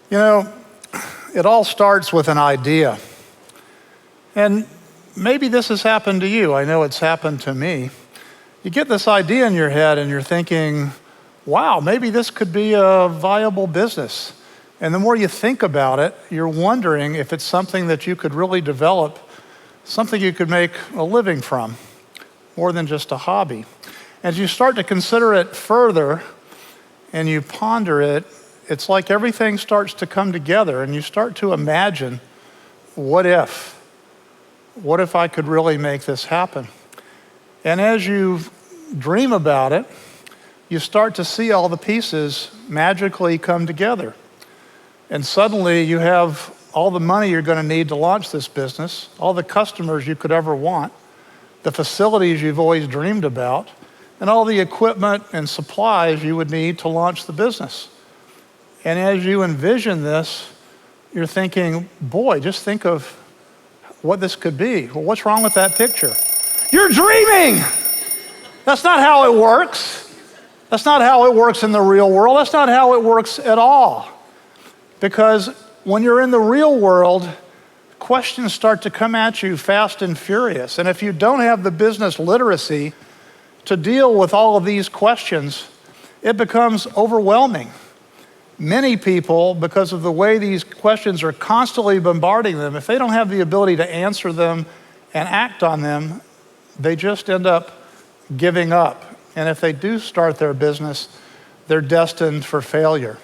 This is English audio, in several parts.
You know, it all starts with an idea. And maybe this has happened to you. I know it's happened to me. You get this idea in your head and you're thinking, wow, maybe this could be a viable business. And the more you think about it, you're wondering if it's something that you could really develop, something you could make a living from, more than just a hobby. As you start to consider it further and you ponder it, it's like everything starts to come together and you start to imagine, what if? What if I could really make this happen? And as you dream about it, you start to see all the pieces magically come together. And suddenly you have all the money you're going to need to launch this business, all the customers you could ever want, the facilities you've always dreamed about, and all the equipment and supplies you would need to launch the business. And as you envision this, you're thinking, boy, just think of what this could be. Well, what's wrong with that picture? You're dreaming! That's not how it works. That's not how it works in the real world. That's not how it works at all. Because when you're in the real world, questions start to come at you fast and furious. And if you don't have the business literacy to deal with all of these questions, it becomes overwhelming. Many people, because of the way these questions are constantly bombarding them, if they don't have the ability to answer them and act on them, they just end up giving up. And if they do start their business, they're destined for failure.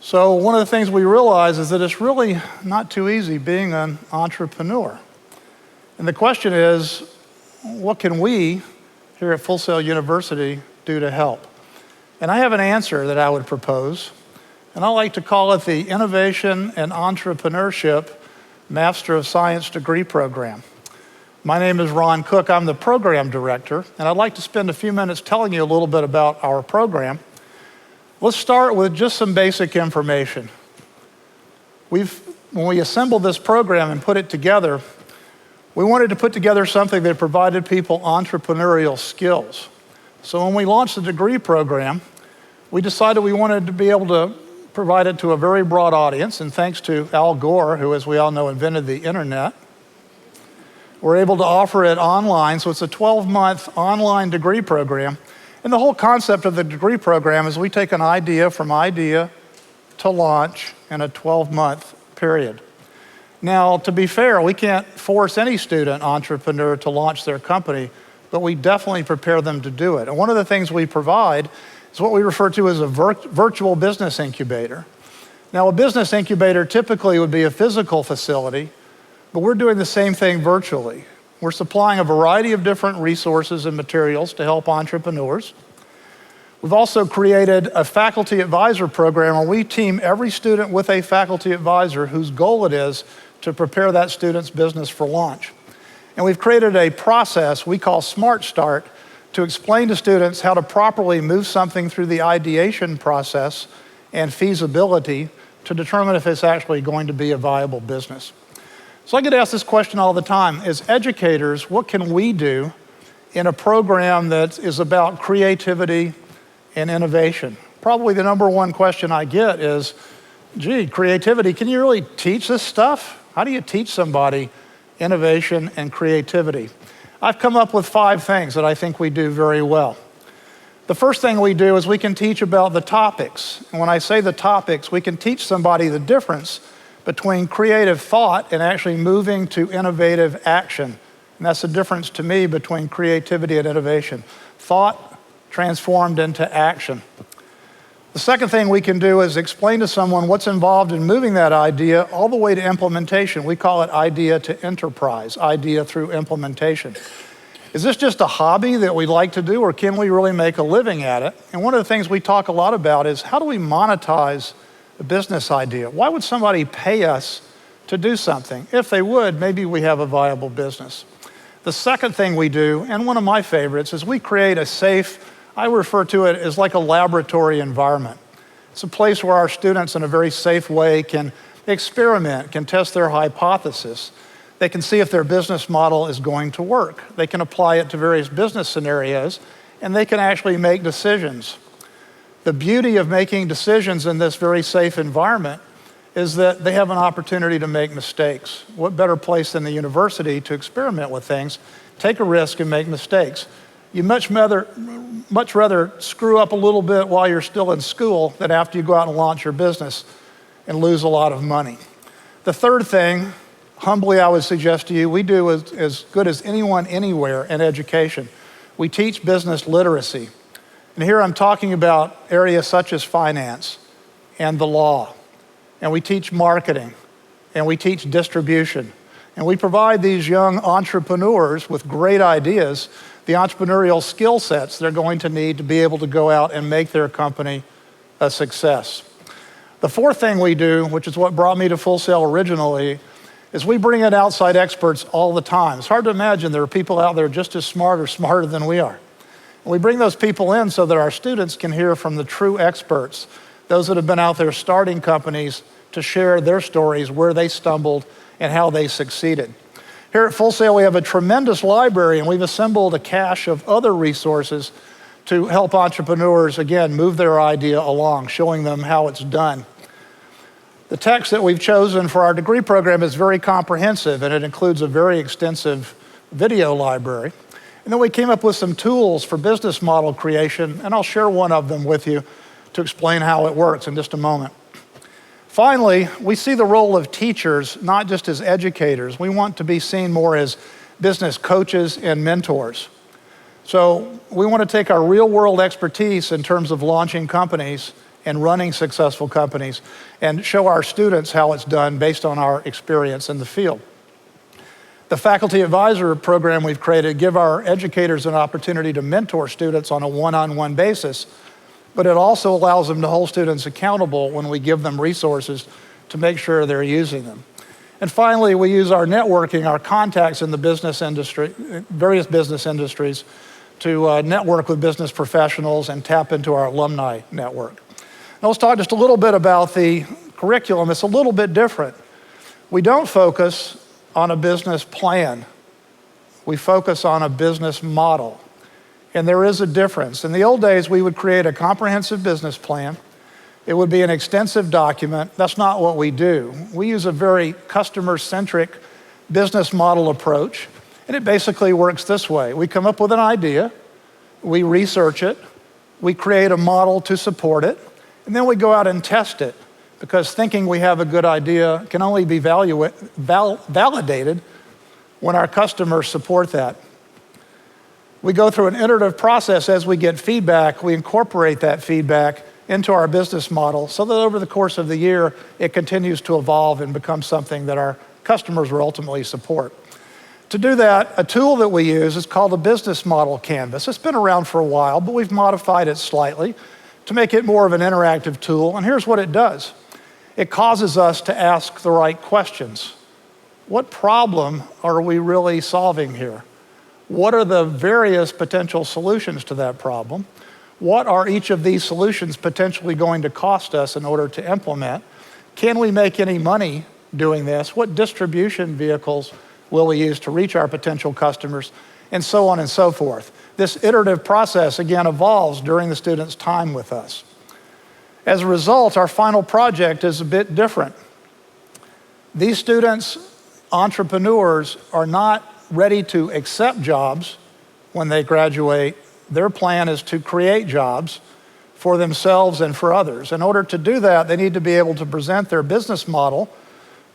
So one of the things we realize is that it's really not too easy being an entrepreneur. And the question is, what can we here at Full Sail University do to help? And I have an answer that I would propose, and I like to call it the Innovation and Entrepreneurship Master of Science degree program. My name is Ron Cook. I'm the program director, and I'd like to spend a few minutes telling you a little bit about our program. Let's start with just some basic information. When we assembled this program and put it together, we wanted to put together something that provided people entrepreneurial skills. So when we launched the degree program, we decided we wanted to be able to provide it to a very broad audience, and thanks to Al Gore, who, as we all know, invented the internet, we're able to offer it online. So it's a 12-month online degree program. And the whole concept of the degree program is we take an idea from idea to launch in a 12-month period. Now, to be fair, we can't force any student entrepreneur to launch their company, but we definitely prepare them to do it. And one of the things we provide is what we refer to as a virtual business incubator. Now, a business incubator typically would be a physical facility, but we're doing the same thing virtually. We're supplying a variety of different resources and materials to help entrepreneurs. We've also created a faculty advisor program where we team every student with a faculty advisor whose goal it is to prepare that student's business for launch. And we've created a process we call Smart Start to explain to students how to properly move something through the ideation process and feasibility to determine if it's actually going to be a viable business. So I get asked this question all the time. As educators, what can we do in a program that is about creativity and innovation? Probably the number one question I get is, gee, creativity, can you really teach this stuff? How do you teach somebody innovation and creativity? I've come up with 5 things that I think we do very well. The first thing we do is we can teach about the topics. And when I say the topics, we can teach somebody the difference between creative thought and actually moving to innovative action. And that's the difference to me between creativity and innovation. Thought transformed into action. The second thing we can do is explain to someone what's involved in moving that idea all the way to implementation. We call it idea to enterprise, idea through implementation. Is this just a hobby that we like to do, or can we really make a living at it? And one of the things we talk a lot about is how do we monetize a business idea? Why would somebody pay us to do something? If they would, maybe we have a viable business. The second thing we do, and one of my favorites, is we create a safe, I refer to it as like a laboratory environment. It's a place where our students in a very safe way can experiment, can test their hypothesis. They can see if their business model is going to work. They can apply it to various business scenarios, and they can actually make decisions. The beauty of making decisions in this very safe environment is that they have an opportunity to make mistakes. What better place than the university to experiment with things, take a risk and make mistakes? You much rather screw up a little bit while you're still in school than after you go out and launch your business and lose a lot of money. The third thing, humbly I would suggest to you, we do as good as anyone anywhere in education. We teach business literacy. And here I'm talking about areas such as finance and the law. And we teach marketing, and we teach distribution. And we provide these young entrepreneurs with great ideas, the entrepreneurial skill sets they're going to need to be able to go out and make their company a success. The fourth thing we do, which is what brought me to Full Sail originally, is we bring in outside experts all the time. It's hard to imagine there are people out there just as smart or smarter than we are. And we bring those people in so that our students can hear from the true experts, those that have been out there starting companies, to share their stories, where they stumbled and how they succeeded. Here at Full Sail, we have a tremendous library, and we've assembled a cache of other resources to help entrepreneurs, again, move their idea along, showing them how it's done. The text that we've chosen for our degree program is very comprehensive, and it includes a very extensive video library. And then we came up with some tools for business model creation, and I'll share one of them with you to explain how it works in just a moment. Finally, we see the role of teachers not just as educators. We want to be seen more as business coaches and mentors. So we want to take our real-world expertise in terms of launching companies and running successful companies and show our students how it's done based on our experience in the field. The faculty advisor program we've created give our educators an opportunity to mentor students on a one-on-one basis, but it also allows them to hold students accountable when we give them resources to make sure they're using them. And finally, we use our networking, our contacts in the business industry, various business industries, to network with business professionals and tap into our alumni network. Now let's talk just a little bit about the curriculum. It's a little bit different. We don't focus on a business plan. We focus on a business model. And there is a difference. In the old days, we would create a comprehensive business plan. It would be an extensive document. That's not what we do. We use a very customer-centric business model approach, and it basically works this way. We come up with an idea, we research it, we create a model to support it, and then we go out and test it, because thinking we have a good idea can only be validated when our customers support that. We go through an iterative process. As we get feedback, we incorporate that feedback into our business model so that over the course of the year, it continues to evolve and become something that our customers will ultimately support. To do that, a tool that we use is called a business model canvas. It's been around for a while, but we've modified it slightly to make it more of an interactive tool. And here's what it does. It causes us to ask the right questions. What problem are we really solving here? What are the various potential solutions to that problem? What are each of these solutions potentially going to cost us in order to implement? Can we make any money doing this? What distribution vehicles will we use to reach our potential customers? And so on and so forth. This iterative process, again, evolves during the student's time with us. As a result, our final project is a bit different. These students, entrepreneurs, are not ready to accept jobs when they graduate. Their plan is to create jobs for themselves and for others. In order to do that, they need to be able to present their business model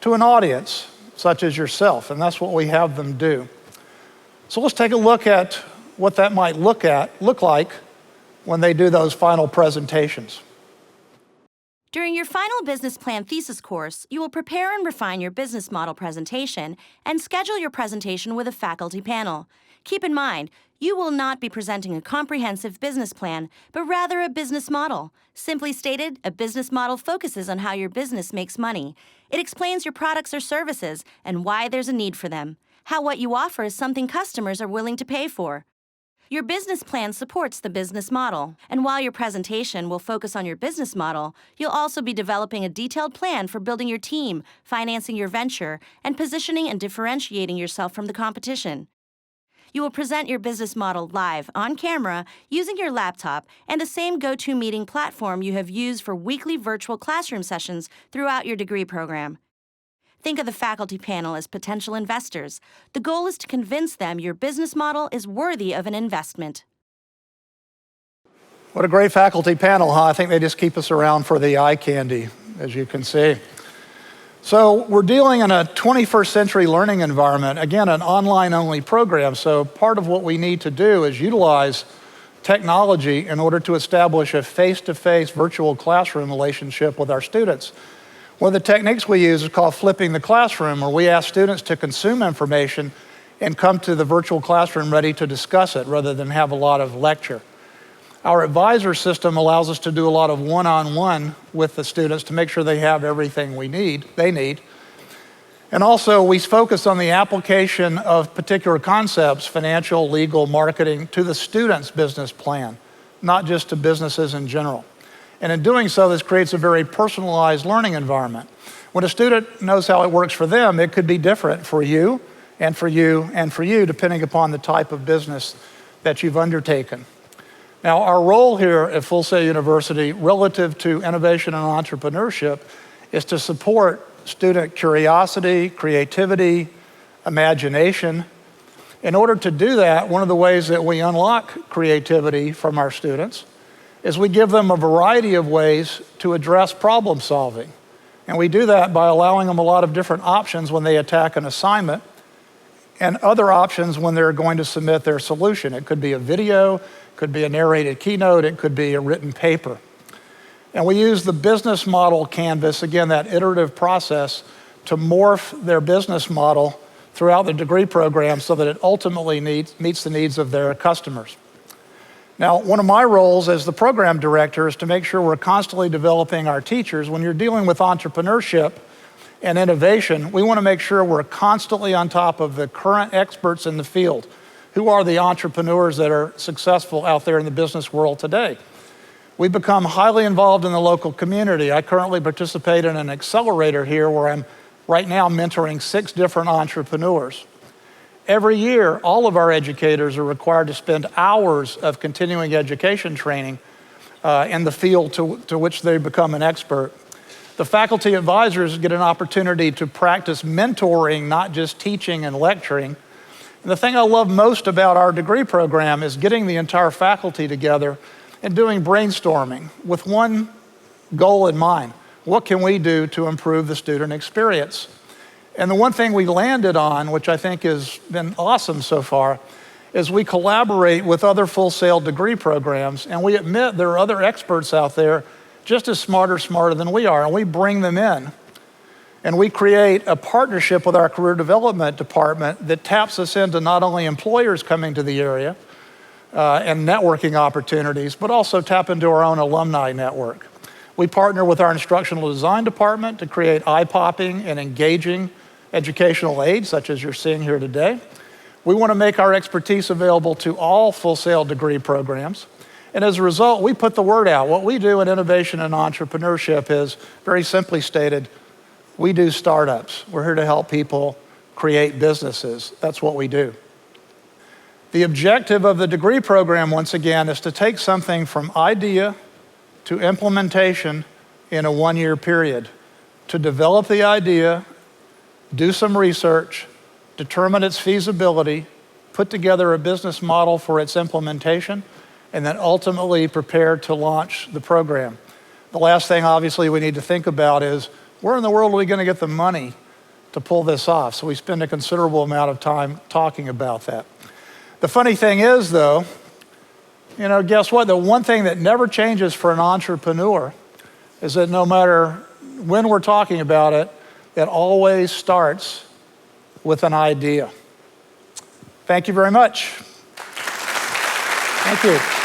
to an audience, such as yourself, and that's what we have them do. So let's take a look at what that might look like when they do those final presentations. During your final business plan thesis course, you will prepare and refine your business model presentation and schedule your presentation with a faculty panel. Keep in mind, you will not be presenting a comprehensive business plan, but rather a business model. Simply stated, a business model focuses on how your business makes money. It explains your products or services and why there's a need for them, how what you offer is something customers are willing to pay for. Your business plan supports the business model, and while your presentation will focus on your business model, you'll also be developing a detailed plan for building your team, financing your venture, and positioning and differentiating yourself from the competition. You will present your business model live, on camera, using your laptop and the same GoToMeeting platform you have used for weekly virtual classroom sessions throughout your degree program. Think of the faculty panel as potential investors. The goal is to convince them your business model is worthy of an investment. What a great faculty panel, huh? I think they just keep us around for the eye candy, as you can see. So we're dealing in a 21st century learning environment, again, an online-only program. So part of what we need to do is utilize technology in order to establish a face-to-face virtual classroom relationship with our students. One of the techniques we use is called flipping the classroom, where we ask students to consume information and come to the virtual classroom ready to discuss it rather than have a lot of lecture. Our advisor system allows us to do a lot of one-on-one with the students to make sure they have everything they need. And also, we focus on the application of particular concepts, financial, legal, marketing, to the student's business plan, not just to businesses in general. And in doing so, this creates a very personalized learning environment. When a student knows how it works for them, it could be different for you, and for you, and for you, depending upon the type of business that you've undertaken. Now, our role here at Full Sail University relative to innovation and entrepreneurship is to support student curiosity, creativity, imagination. In order to do that, one of the ways that we unlock creativity from our students is we give them a variety of ways to address problem solving. And we do that by allowing them a lot of different options when they attack an assignment and other options when they're going to submit their solution. It could be a video, could be a narrated keynote, it could be a written paper. And we use the business model canvas, again, that iterative process, to morph their business model throughout the degree program so that it ultimately meets the needs of their customers. Now, one of my roles as the program director is to make sure we're constantly developing our teachers. When you're dealing with entrepreneurship and innovation, we want to make sure we're constantly on top of the current experts in the field. Who are the entrepreneurs that are successful out there in the business world today? We've become highly involved in the local community. I currently participate in an accelerator here where I'm right now mentoring 6 different entrepreneurs. Every year, all of our educators are required to spend hours of continuing education training in the field to which they become an expert. The faculty advisors get an opportunity to practice mentoring, not just teaching and lecturing. And the thing I love most about our degree program is getting the entire faculty together and doing brainstorming with one goal in mind. What can we do to improve the student experience? And the one thing we landed on, which I think has been awesome so far, is we collaborate with other Full Sail degree programs, and we admit there are other experts out there just as smarter than we are, and we bring them in. And we create a partnership with our career development department that taps us into not only employers coming to the area and networking opportunities, but also tap into our own alumni network. We partner with our instructional design department to create eye-popping and engaging educational aids, such as you're seeing here today. We want to make our expertise available to all Full Sail degree programs. And as a result, we put the word out. What we do in innovation and entrepreneurship is, very simply stated, we do startups. We're here to help people create businesses. That's what we do. The objective of the degree program, once again, is to take something from idea to implementation in a 1-year period, to develop the idea, do some research, determine its feasibility, put together a business model for its implementation, and then ultimately prepare to launch the program. The last thing, obviously, we need to think about is, where in the world are we going to get the money to pull this off? So we spend a considerable amount of time talking about that. The funny thing is, though, guess what? The one thing that never changes for an entrepreneur is that no matter when we're talking about it, it always starts with an idea. Thank you very much. Thank you.